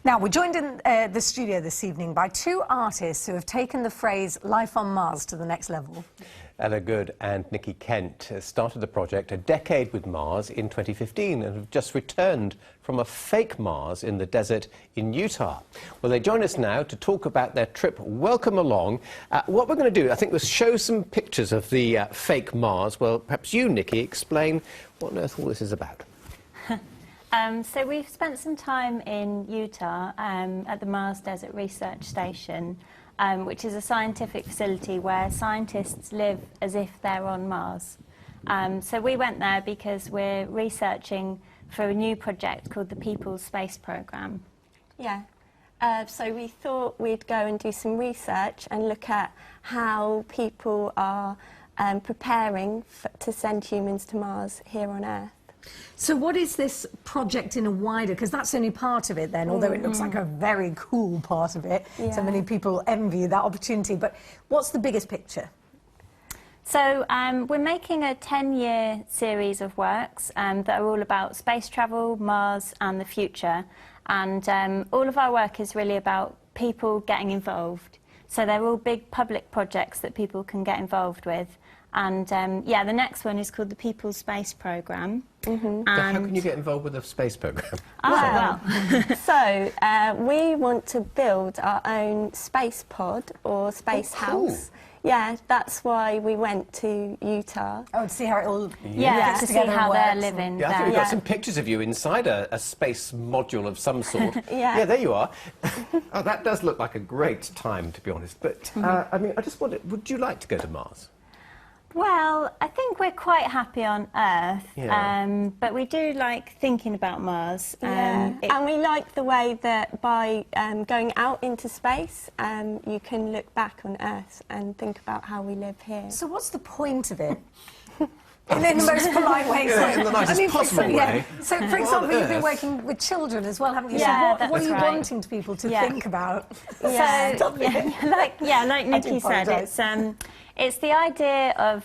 Now, we're joined in the studio this evening by two artists who have taken the phrase life on Mars to the next level. Ella Good and Nikki Kent started the project A Decade with Mars in 2015 and have just returned from a fake Mars in the desert in Utah. Well, they join us now to talk about their trip. Welcome along. What we're going to do, I think, was show some pictures of the fake Mars. Well, perhaps you, Nikki, explain what on earth all this is about. So we've spent some time in Utah at the Mars Desert Research Station, which is a scientific facility where scientists live as if they're on Mars. So we went there because we're researching for a new project called the People's Space Programme. Yeah. So we thought we'd go and do some research and look at how people are preparing to send humans to Mars here on Earth. So what is this project in a wider, because that's only part of it then, although it looks like a very cool part of it. Yeah. So many people envy that opportunity, but what's the biggest picture? So we're making a 10-year series of works that are all about space travel, Mars and the future. And all of our work is really about people getting involved. So they're all big public projects that people can get involved with. And yeah, the next one is called the People's Space Programme. So how can you get involved with a space programme? So we want to build our own space pod or space house. Yeah, that's why we went to Utah. Oh, to see how it all to see how they're living. Yeah, I think we've got some pictures of you inside a space module of some sort. Yeah. Yeah, there you are. Oh, that does look like a great time, to be honest. But, I mean, I just wondered, would you like to go to Mars? Well, I think we're quite happy on Earth, Yeah. but we do like thinking about Mars. And we like the way that by going out into space, you can look back on Earth and think about how we live here. So what's the point of it? In the most polite way. Yeah, in the nicest possible way. So, for example, you've been working with children as well, haven't you? Yeah, so what are you that's right. wanting people to think about? Yeah. So, like Nikki said, it's the idea of,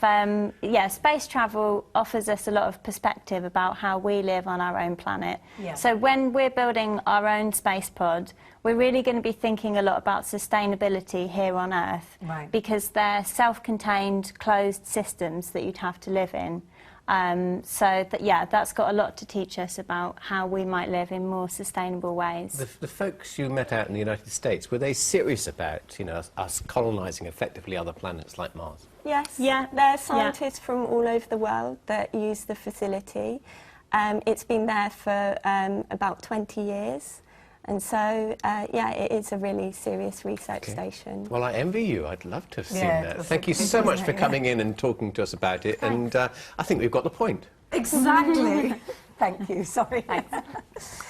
space travel offers us a lot of perspective about how we live on our own planet. Yeah. So when we're building our own space pod, we're really going to be thinking a lot about sustainability here on Earth. Right. Because they're self-contained, closed systems that you'd have to live in. That's got a lot to teach us about how we might live in more sustainable ways. The folks you met out in the United States, were they serious about, you know, us colonising effectively other planets like Mars? Yes, Yeah. there are scientists from all over the world that use the facility. It's been there for about 20 years. And so, it is a really serious research station. Well, I envy you. I'd love to have seen Yeah, that. that's Thank you so much for coming in and talking to us about it. And I think we've got the point. Exactly. Thank you. Sorry. Thanks.